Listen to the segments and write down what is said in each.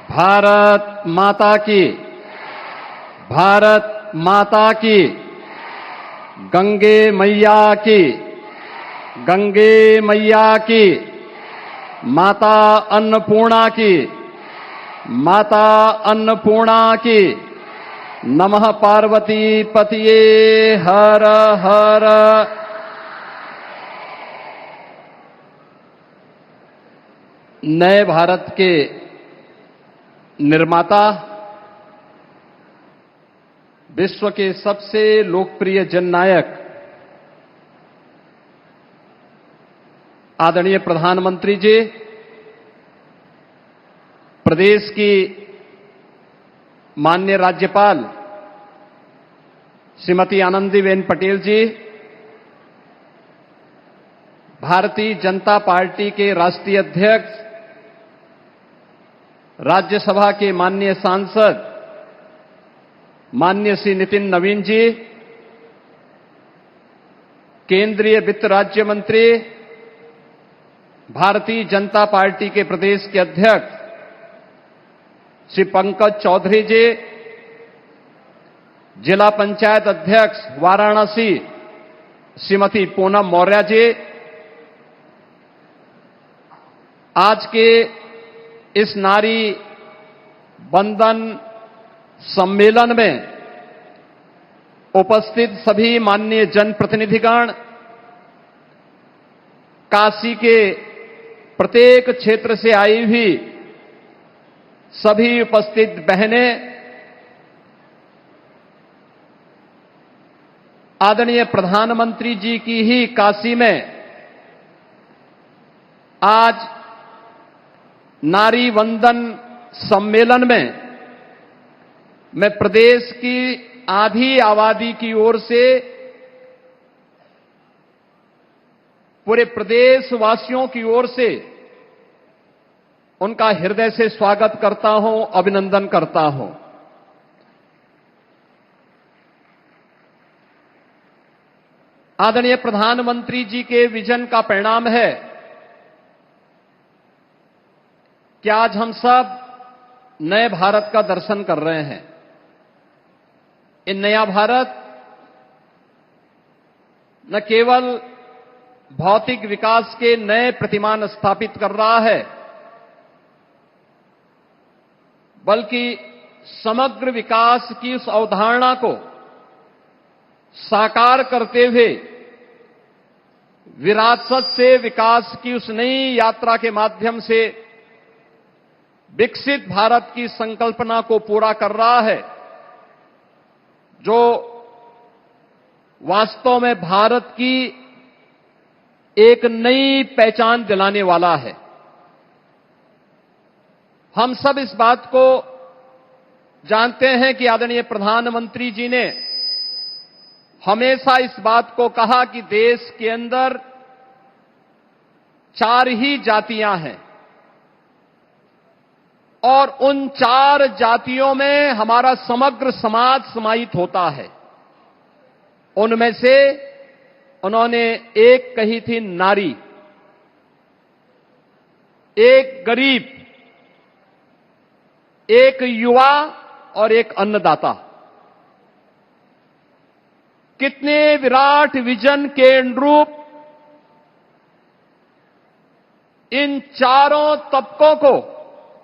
भारत माता की, भारत माता की, गंगे मैया की, गंगे मैया की, माता अन्नपूर्णा की, माता अन्नपूर्णा की, नमः पार्वती पतिये हर हर। नए भारत के निर्माता, विश्व के सबसे लोकप्रिय जननायक आदरणीय प्रधानमंत्री जी, प्रदेश की माननीय राज्यपाल श्रीमती आनंदीबेन पटेल जी, भारतीय जनता पार्टी के राष्ट्रीय अध्यक्ष, राज्यसभा के माननीय सांसद माननीय श्री नितिन नवीन जी, केंद्रीय वित्त राज्य मंत्री, भारतीय जनता पार्टी के प्रदेश के अध्यक्ष श्री पंकज चौधरी जी, जिला पंचायत अध्यक्ष वाराणसी श्रीमती पूनम मौर्य जी, आज के इस नारी बंधन सम्मेलन में उपस्थित सभी माननीय जनप्रतिनिधिगण, काशी के प्रत्येक क्षेत्र से आई हुई सभी उपस्थित बहनें, आदरणीय प्रधानमंत्री जी की ही काशी में आज नारी वंदन सम्मेलन में मैं प्रदेश की आधी आबादी की ओर से पूरे प्रदेशवासियों की ओर से उनका हृदय से स्वागत करता हूं, अभिनंदन करता हूं। आदरणीय प्रधानमंत्री जी के विजन का परिणाम है कि आज हम सब नए भारत का दर्शन कर रहे हैं। ये नया भारत न केवल भौतिक विकास के नए प्रतिमान स्थापित कर रहा है, बल्कि समग्र विकास की उस अवधारणा को साकार करते हुए विरासत से विकास की उस नई यात्रा के माध्यम से विकसित भारत की संकल्पना को पूरा कर रहा है, जो वास्तव में भारत की एक नई पहचान दिलाने वाला है। हम सब इस बात को जानते हैं कि आदरणीय प्रधानमंत्री जी ने हमेशा इस बात को कहा कि देश के अंदर 4 ही जातियां हैं और उन 4 जातियों में हमारा समग्र समाज समाहित होता है। उनमें से उन्होंने एक कही थी नारी, एक गरीब, एक युवा और एक अन्नदाता। कितने विराट विजन के अनुरूप इन चारों तबकों को,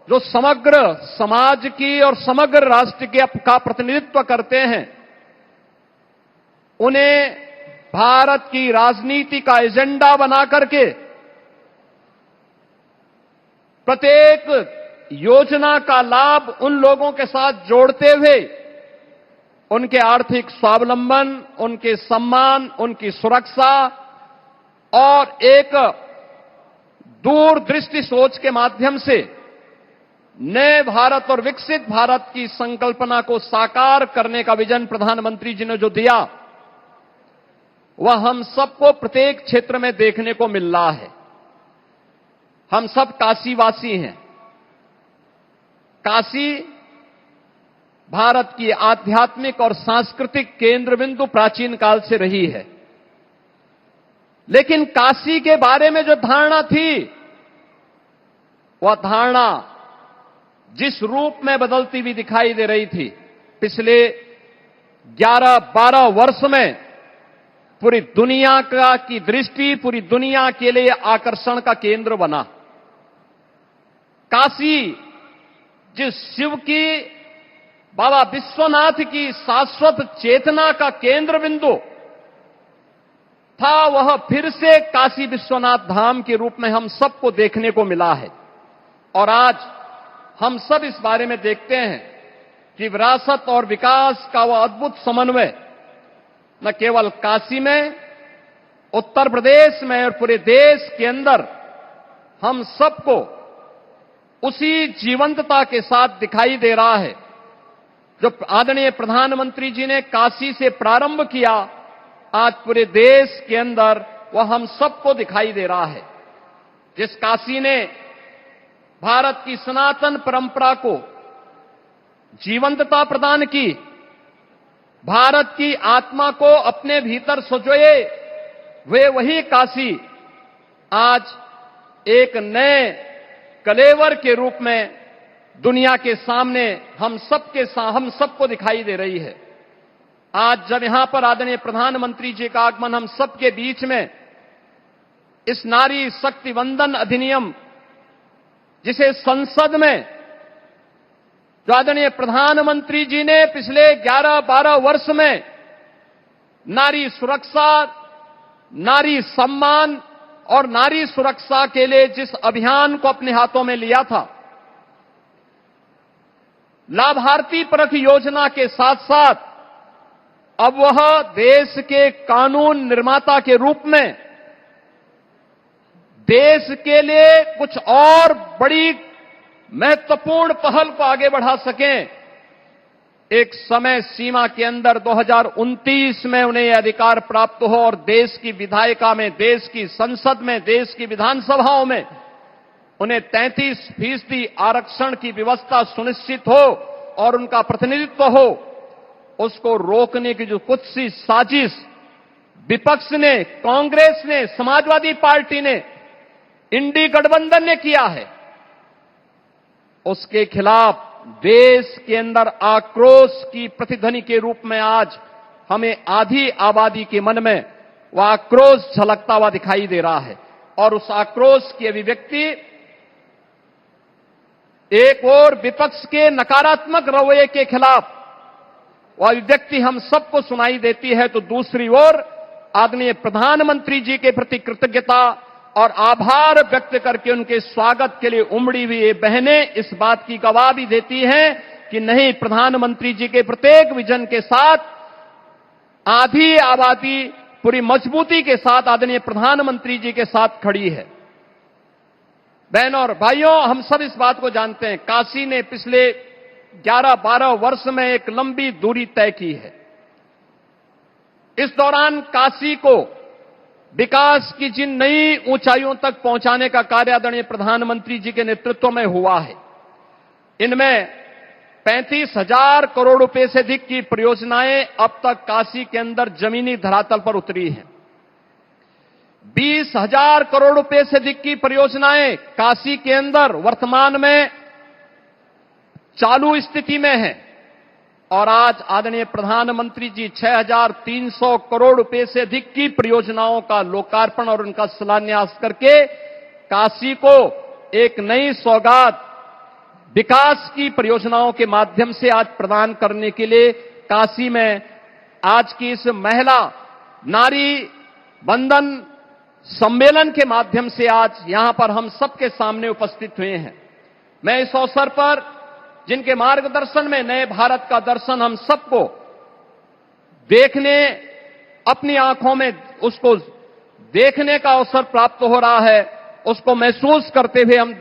जो समग्र समाज की और समग्र राष्ट्र का प्रतिनिधित्व करते हैं, उन्हें भारत की राजनीति का एजेंडा बना करके प्रत्येक योजना का लाभ उन लोगों के साथ जोड़ते हुए उनके आर्थिक स्वावलंबन, उनके सम्मान, उनकी सुरक्षा और एक दूरदृष्टि सोच के माध्यम से नए भारत और विकसित भारत की संकल्पना को साकार करने का विजन प्रधानमंत्री जी ने जो दिया, वह हम सबको प्रत्येक क्षेत्र में देखने को मिल रहा है। हम सब काशीवासी हैं। काशी भारत की आध्यात्मिक और सांस्कृतिक केंद्र बिंदु प्राचीन काल से रही है, लेकिन काशी के बारे में जो धारणा थी, वह धारणा जिस रूप में बदलती हुई दिखाई दे रही थी, पिछले 11-12 वर्ष में पूरी दुनिया की दृष्टि पूरी दुनिया के लिए आकर्षण का केंद्र बना। काशी जिस शिव की, बाबा विश्वनाथ की शाश्वत चेतना का केंद्र बिंदु था, वह फिर से काशी विश्वनाथ धाम के रूप में हम सबको देखने को मिला है। और आज हम सब इस बारे में देखते हैं कि विरासत और विकास का वह अद्भुत समन्वय न केवल काशी में, उत्तर प्रदेश में और पूरे देश के अंदर हम सबको उसी जीवंतता के साथ दिखाई दे रहा है जो आदरणीय प्रधानमंत्री जी ने काशी से प्रारंभ किया। आज पूरे देश के अंदर वह हम सबको दिखाई दे रहा है। जिस काशी ने भारत की सनातन परंपरा को जीवंतता प्रदान की, भारत की आत्मा को अपने भीतर सजोए, वे वही काशी आज एक नए कलेवर के रूप में दुनिया के सामने हम सबको दिखाई दे रही है। आज जब यहां पर आदरणीय प्रधानमंत्री जी का आगमन हम सबके बीच में इस नारी शक्ति वंदन अधिनियम, जिसे संसद में जो आदरणीय प्रधानमंत्री जी ने पिछले 11-12 वर्ष में नारी सुरक्षा, नारी सम्मान और नारी सुरक्षा के लिए जिस अभियान को अपने हाथों में लिया था, लाभार्थी परख योजना के साथ साथ अब वह देश के कानून निर्माता के रूप में देश के लिए कुछ और बड़ी महत्वपूर्ण पहल को आगे बढ़ा सकें। एक समय सीमा के अंदर 2029 में उन्हें यह अधिकार प्राप्त हो और देश की विधायिका में, देश की संसद में, देश की विधानसभाओं में उन्हें 33% आरक्षण की व्यवस्था सुनिश्चित हो और उनका प्रतिनिधित्व हो। उसको रोकने की जो कुछ सी साजिश विपक्ष ने, कांग्रेस ने, समाजवादी पार्टी ने, इंडी गठबंधन ने किया है, उसके खिलाफ देश के अंदर आक्रोश की प्रतिध्वनि के रूप में आज हमें आधी आबादी के मन में वह आक्रोश झलकता हुआ दिखाई दे रहा है। और उस आक्रोश की अभिव्यक्ति एक और विपक्ष के नकारात्मक रवैये के खिलाफ वह अभिव्यक्ति हम सबको सुनाई देती है, तो दूसरी ओर आदरणीय प्रधानमंत्री जी के प्रति कृतज्ञता और आभार व्यक्त करके उनके स्वागत के लिए उमड़ी हुई ये बहनें इस बात की गवाह भी देती हैं कि नहीं, प्रधानमंत्री जी के प्रत्येक विजन के साथ आधी आबादी पूरी मजबूती के साथ आदरणीय प्रधानमंत्री जी के साथ खड़ी है। बहनों और भाइयों, हम सब इस बात को जानते हैं, काशी ने पिछले 11-12 वर्ष में एक लंबी दूरी तय की है। इस दौरान काशी को विकास की जिन नई ऊंचाइयों तक पहुंचाने का कार्य आदरणीय प्रधानमंत्री जी के नेतृत्व में हुआ है, इनमें 35,000 करोड़ रुपए से अधिक की परियोजनाएं अब तक काशी के अंदर जमीनी धरातल पर उतरी हैं। 20,000 करोड़ रुपए से अधिक की परियोजनाएं काशी के अंदर वर्तमान में चालू स्थिति में है। और आज आदरणीय प्रधानमंत्री जी 6,300 करोड़ रुपए से अधिक की परियोजनाओं का लोकार्पण और उनका शिलान्यास करके काशी को एक नई सौगात विकास की परियोजनाओं के माध्यम से आज प्रदान करने के लिए काशी में आज की इस महिला नारी वंदन सम्मेलन के माध्यम से आज यहां पर हम सबके सामने उपस्थित हुए हैं। मैं इस अवसर पर जिनके मार्गदर्शन में नए भारत का दर्शन हम सबको देखने, अपनी आंखों में उसको देखने का अवसर प्राप्त हो रहा है, उसको महसूस करते हुए हम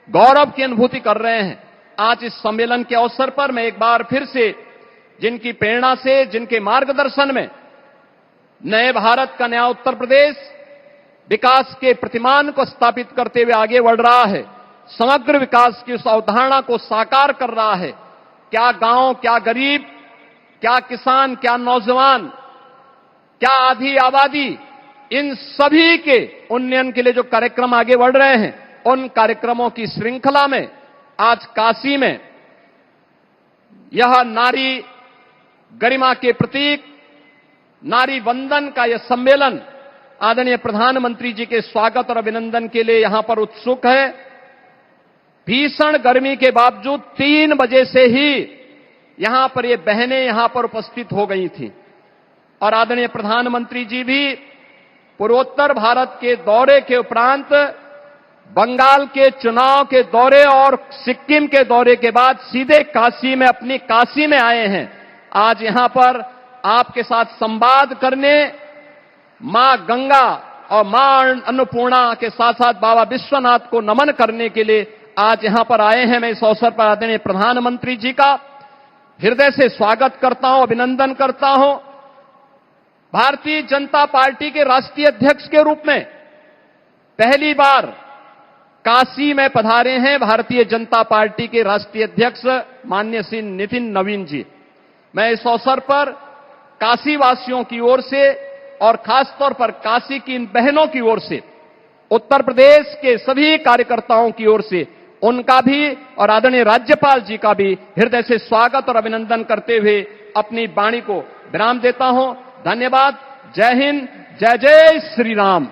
गौरव की अनुभूति कर रहे हैं। आज इस सम्मेलन के अवसर पर मैं एक बार फिर से जिनकी प्रेरणा से, जिनके मार्गदर्शन में नए भारत का नया उत्तर प्रदेश विकास के प्रतिमान को स्थापित करते हुए आगे बढ़ रहा है, समग्र विकास की उस अवधारणा को साकार कर रहा है। क्या गांव, क्या गरीब, क्या किसान, क्या नौजवान, क्या आधी आबादी, इन सभी के उन्नयन के लिए जो कार्यक्रम आगे बढ़ रहे हैं, उन कार्यक्रमों की श्रृंखला में आज काशी में यह नारी गरिमा के प्रतीक नारी वंदन का यह सम्मेलन आदरणीय प्रधानमंत्री जी के स्वागत और अभिनंदन के लिए यहां पर उत्सुक है। भीषण गर्मी के बावजूद 3 बजे से ही यहां पर ये बहनें यहां पर उपस्थित हो गई थी और आदरणीय प्रधानमंत्री जी भी पूर्वोत्तर भारत के दौरे के उपरांत बंगाल के चुनाव के दौरे और सिक्किम के दौरे के बाद सीधे काशी में अपनी काशी में आए हैं। आज यहां पर आपके साथ संवाद करने मां गंगा और मां अन्नपूर्णा के साथ साथ बाबा विश्वनाथ को नमन करने के लिए आज यहां पर आए हैं। मैं इस अवसर पर आदरणीय प्रधानमंत्री जी का हृदय से स्वागत करता हूं, अभिनंदन करता हूं। भारतीय जनता पार्टी के राष्ट्रीय अध्यक्ष के रूप में पहली बार काशी में पधारे हैं भारतीय जनता पार्टी के राष्ट्रीय अध्यक्ष माननीय श्री नितिन नवीन जी। मैं इस अवसर पर काशी वासियों की ओर से और खासतौर पर काशी की इन बहनों की ओर से, उत्तर प्रदेश के सभी कार्यकर्ताओं की ओर से उनका भी और आदरणीय राज्यपाल जी का भी हृदय से स्वागत और अभिनंदन करते हुए अपनी वाणी को विराम देता हूं। धन्यवाद। जय हिंद, जय जय श्री राम।